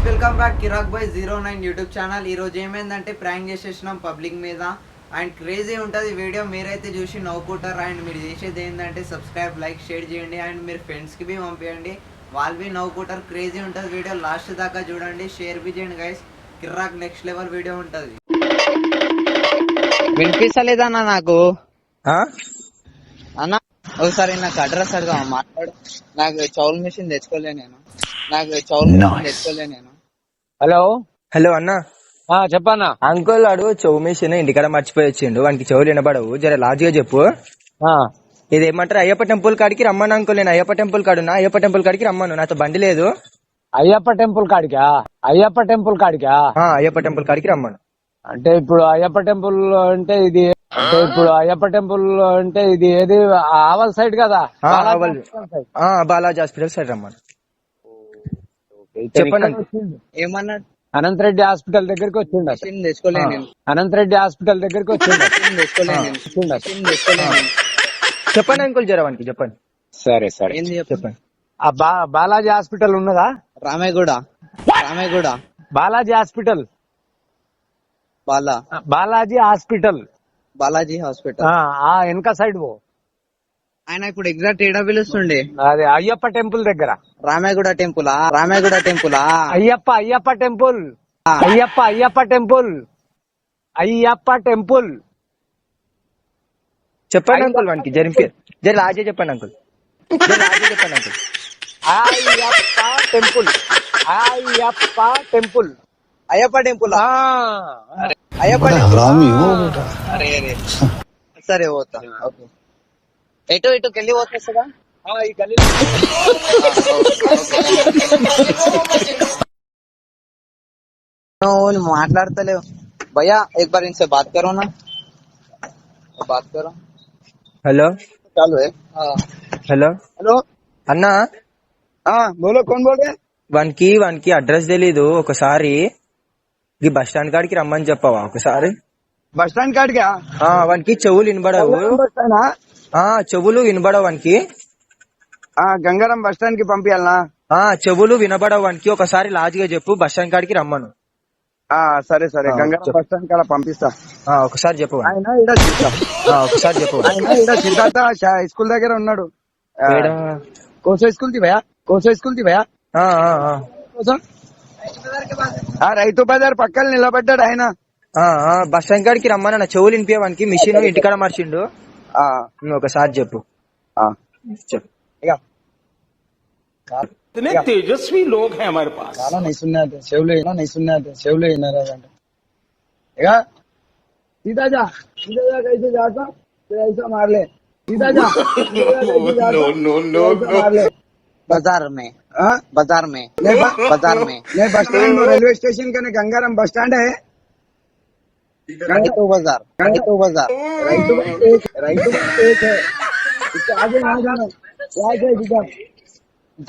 Welcome back Kirak boy 09 YouTube channel. ఈరోజు ఏమైందంటే prank చేసేసినాం పబ్లిక్ మీద అండ్ క్రేజీ ఉంటుంది వీడియో. మీరైతే చూసి నవ్వుకుంటారు. అండ్ మీరు చేసేది ఏంటంటే సబ్స్క్రైబ్, లైక్, షేర్ చేయండి. అండ్ మీరు ఫ్రెండ్స్కి బి పంపించండి, వాళ్ళు బి నవ్వుకుంటారు. క్రేజీ ఉంటుంది వీడియో, లాస్ట్ దాకా చూడండి. షేర్ బి చేయండి గైస్. కిరాక్ నెక్స్ట్ లెవెల్ వీడియో ఉంటుంది. వినిపిస్తలేదన్నా నాకు అన్న. ఒకసారి నాకు అడ్రస్ అడగా మాట్లాడు. నాకు చౌల్ మిషన్ తెచ్చుకోలే నేను. హలో హలో అన్న, చెప్పన్నా. అంకుల్ వాడు చెవు మిషన్ ఇంటికాడ మర్చిపోయి వచ్చిండు. వానికి చెవులు వినబడవు, జర లాజిగా చెప్పు. ఇది ఏమంటారు, అయ్యప్ప టెంపుల్ కాడికి రమ్మను అంకుల్. నేను అయ్యప్ప టెంపుల్ కాడున్నా, అయ్యప్ప టెంపుల్ కాడికి రమ్మను. నాతో బండి లేదు. అయ్యప్ప టెంపుల్ కాడికా? అయ్యప్ప టెంపుల్ కాడికా? అయ్యప్ప టెంపుల్ కాడికి రమ్మను. అంటే ఇప్పుడు అయ్యప్ప టెంపుల్ అంటే ఇది ఏది ఆవల్ సైడ్ కదా? బాలాజీ హాస్పిటల్ సైడ్ రమ్మను. చెప్పండి. ఏమన్నాడు? అనంతరెడ్డి హాస్పిటల్ దగ్గరికి వచ్చిండు. అనంతరెడ్డి హాస్పిటల్ దగ్గరికి వచ్చిండు. చెప్పండి అంకుల్, జర వానికి చెప్పండి. సరే చెప్పండి. ఆ బాలాజీ హాస్పిటల్ ఉన్నదా? రామేగూడ బాలాజీ హాస్పిటల్. బాలాజీ హాస్పిటల్ ఆ వెనక సైడ్ పో. ఆయన ఇప్పుడు ఎగ్జాక్ట్ ఏడా పిలుస్తుండే? అదే అయ్యప్ప టెంపుల్ దగ్గర. రామేగూడ టెంపులా? అయ్యప్ప టెంపుల్. చెప్పండి అంకుల్ వానికి జర లాజే చెప్పండి అంకుల్. అయ్యప్ప టెంపుల్. సరే పోతా. ఎటు కెళ్ళి పోతా. మాట్లాడతలేవు భయ్యా. एक बार इनसे बात करो ना. హలో चालू है. హలో हेलो అన్నా, बोलो, कौन बोल रहे? వానికి అడ్రస్ తెలీదు. ఒకసారి ఈ బస్ స్టాండ్ కాడికి రమ్మని చెప్పవా ఒకసారి? बस स्टैंड काट गया. వానికి చెవులు వినబడవు. చెవులు వినబడవు వానికి. గంగారం బస్ స్టాండ్ కి పంపించాలనా? చెవులు వినబడవు వానికి. ఒకసారి లాజిగా చెప్పు, బస్ స్టాండ్ కాడికి రమ్మను. సరే గంగారం బస్ స్టాండ్ కాడ పంపిస్తా. ఒకసారి చెప్పు. ఒకసారి చెప్పు. సిద్ధార్థ స్కూల్ దగ్గర ఉన్నాడు. కోసో స్కూల్ ది భయ్యా. రైతు బజార్ పక్కన నిలబడ్డాడు ఆయన. బస్ స్టాండ్ కాడికి రమ్మన్న. చెవులు వినిపించవానికి మిషన్ ఇంటికాడ మార్చిండు. ఒకసారి చెప్పు. इतने तेजस्वी लोग हैं हमारे पास. गाना नहीं सुनना है, सेवले सीधा जा कैसे जाता फिर ऐसा मार ले. सीधा जा. नो. बाजार में नहीं बस स्टैंड में, रेलवे स्टेशन का गंगाराम बस स्टैंड है. రైతు బజార్ రైతు एक है. इससे आगे नहीं जाना.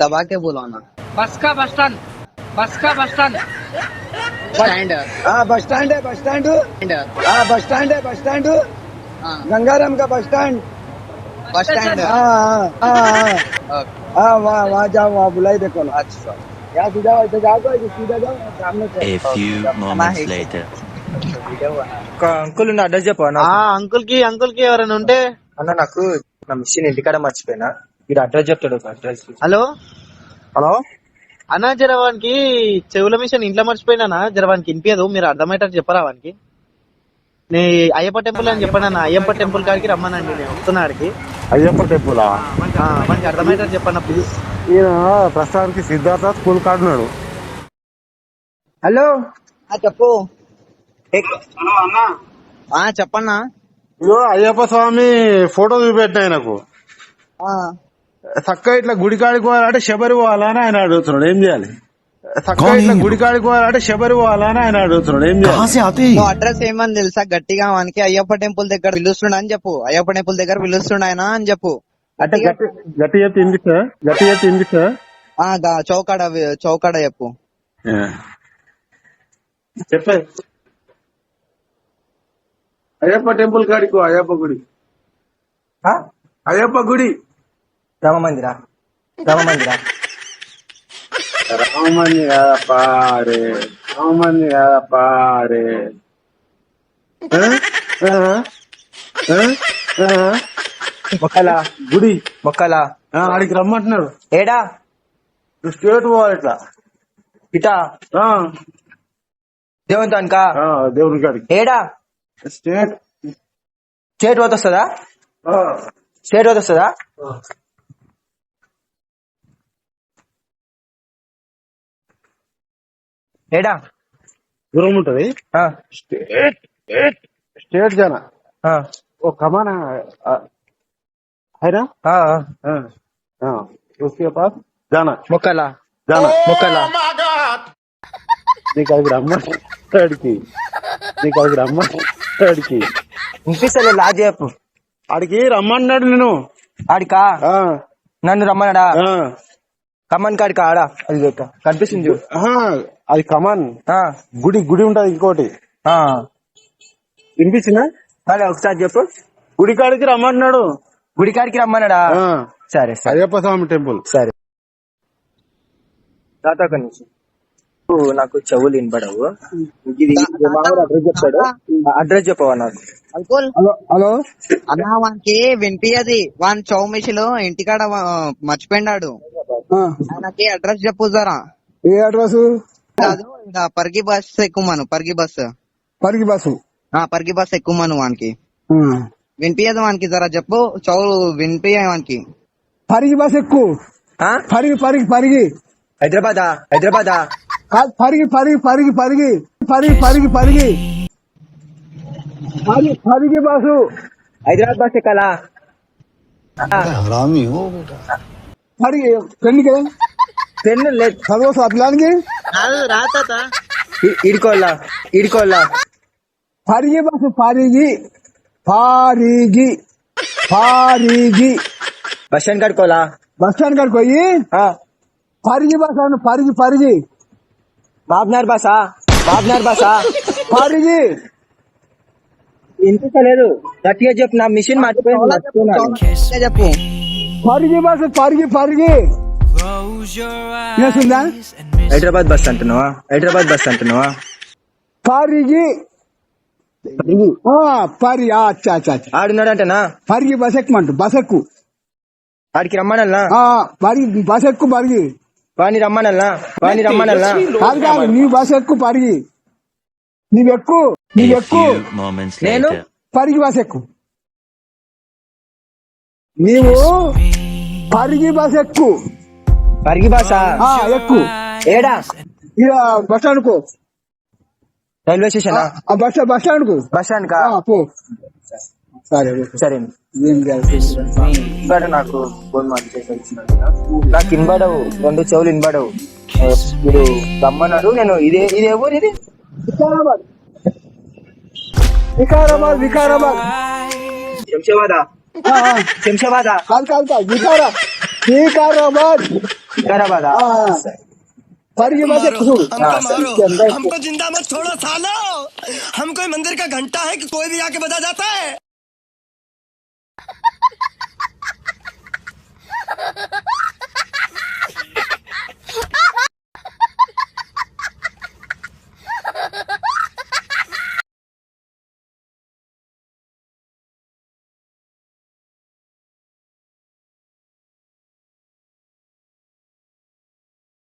दबा के बोलो ना. बस का bus stand. Stand. Bus stand है. बस स्टैंड गंगाराम का बस स्टैंड. वहाँ जाओ, वहाँ बुलाई देखो ना. अच्छा यहाँ सीधा सीधा जाओ, सामने से. A few moments later. Uncle address చెప్పు. అంకుల్ కి ఎవరైనా ఉంటే అన్న, నాకు నా మిషన్ ఇంటికాడ మర్చిపోయినా. వీడు అడ్రస్ చెప్తాడు. అడ్రస్. హలో అన్నా, జరవానికి చెవుల మిషన్ ఇంట్లో మర్చిపోయినా. జరవానికి వినిపించదు. మీరు అర్థమయ్యేటట్టు చెప్పరా వానికి? నే అయ్యప్ప టెంపుల్ అని చెప్పాను అన్న. అయ్యప్ప టెంపుల్ కాడికి రమ్మనండి. నేను వస్తున్నా ఆడికి. అయ్యప్ప టెంపుల్ మనకి అర్థమయ్యేటట్టు చెప్పన్నా ప్లీజ్. ఈయన ప్రస్తుతానికి సిద్ధార్థ స్కూల్ కాడున్నాడు. హలో చెప్పు. చెప్పన్నా. ఇగో అయ్యప్ప స్వామి ఫోటో చూపెట్టిన ఆయనకు. చక్కగా ఇట్లా గుడికాడికి పోవాలంటే శబరి పోవాలని ఆయన అడుగుతున్నాడు. ఏం చేయాలి? అడ్రస్ ఏమని తెలుసా? గట్టిగా వానికి అయ్యప్ప టెంపుల్ దగ్గర పిలుస్తుండ అని చెప్పు. అయ్యప్ప టెంపుల్ దగ్గర పిలుస్తుండ ఆయన అని చెప్పు. చౌకాడ చెప్పు. అయ్యప్ప టెంపుల్ కాడికి అయ్యప్ప గుడి రామ మందిరా రామంది కాదప్పా రే, రామంది కాదప్పా రే. మొక్కలా గుడి మొక్కలా ఆడికి రమ్మంటున్నాడు. ఏడా స్టేట్ పోవాలి ఇట్లా. ఇటా ఆ, దేవుని తానుకా ఆ, దేవుని కాడికి ఏడా స్టేట్. స్టేట్ పోతే వస్తుందా? స్టేట్ పోతే వస్తుందా? ఏడా దూరం ఉంటది. ఆ, స్టేట్ స్టేట్ జానా ఆ, ఓ కమానా है ना. ఆ, हाँ, हाँ, उसके पास जाना మొక్కలా जाना. మొక్కలా నీకు అది రమ్మడికి, నీకు అది రమ్మడికి వినిపిస్తలే లా చెప్పు. ఆడికి రమ్మన్నాడు నేను. ఆడికా ఆ, నన్ను రమ్మన్నాడా? ఆ, కమ్మన్ కాడికా ఆడా? అది చూడు, కనిపిస్తుంది చూడు. ఆహా, అది కమాన్ ఆ, గుడి, గుడి ఉంటది ఇంకోటి. ఆ. వినిపించిందా? అదే ఒకసారి చెప్పు. గుడి కాడికి రమ్మన్నాడు. గుడికాడికి రమ్మన్నాడా? ఆ, సరే సరే అయ్యప్ప స్వామి టెంపుల్. సరే. తాత ఒక నిమిషం. నాకు చెవులు వినపడవు. ఇది అడ్రస్ చెప్తాడు. అడ్రస్ చెప్పవా నాకు? Uncle hello hello. అన్న వానికి వినిపించది, వాని చౌమిషిలో ఇంటికాడ మర్చిపోయినాడు. ఆయనకి అడ్రస్ చెప్పు జరా. ఏ అడ్రస్? కాదు, ఈడ పర్గి బస్ ఎక్కుమను. పర్గి బస్, పరికి బస్సు. పర్గి బస్ ఎక్కుమను. వానికి వినిపించదు, వానికి జరా చెప్పు. చౌలు వినిపించ వానికి. పరికి బస్ ఎక్కువ. ఆ? పరిగి పరిగి పరిగి హైదరాబాదా? హైదరాబాదా? పరిగి పరిగి పరిగి పరిగి పరిగి పరిగి పరిగి పరిగి పరిగి బస్సు. హైదరాబాద్ బస్ ఎక్కాలా? పరిగి పెళ్లి కదా పెన్ను లేదు. చదువు పిల్లానికి. ఇడుకోల్లా ఇడుకోల్లా. Parigi bus. Parigi Parigi Parigi bus stand కడుకోవాలా? బస్ స్టాండ్ కాడికి పోయి పరిగి బస్ అను. పరిగి పరిగి బాబ్నార్ బసా? బాబ్నార్ బసా? పరిగి వినిపించలేదు. గట్టిగా చెప్పు, నా మిషన్ మర్చిపోయింది. చెప్పు. పరిగి బస్సు. పరిగి పరిగి చేస్తుందా? హైదరాబాద్ బస్ అంటున్నావా? హైదరాబాద్ బస్ అంటున్నావా? పరిగి పరి అచ్చా అచ్చా అచ్చా. ఆడున్నాడంటనా? పరిగి బస్ ఎక్కుమంటు. బస్ ఎక్కు. ఆడికి రమ్మనల్నా? పరిగి బస్ ఎక్కు. పరిగి వాణి రమ్మనల్నా? వాణి రమ్మనల్నా? కాదు కాదు, నీ బస్ ఎక్కు. పరిగి నీవెక్కు, A నీవెక్కు. few moments నేను later. పరిగి బస్ ఎక్కు. నీవు పరిగి బస్ ఎక్కు. పరిగి బాసా? ఎక్కు. ఏడా? ఇక బస్ స్టాండ్ కు. Railway station? బస్ స్టాండ్ కు. బస్ స్టాండ్ కా? పో. సరే సరే. ఏం కాదు. ఇక్కడ నాకు ఫోన్ మాట్లాడేసి నాకు వినబడవు, రెండు చెవులు వినబడవు. మీరు రమ్మన్నాడు. నేను ఇదే ఇదే ఊరు ఇది. వికారాబాద్ వికారాబాద్ వికారాబాద్. శంషాబాదా? శంషాబాదా? కాదు కాదు కాదు, వికారాబాద్. వికారాబాదా? పరిగి బస్ ఎక్కు. हमको जिंदा मत छोड़ो सालो, हम कोई मंदिर का घंटा है कि कोई भी आके बजा जाता है.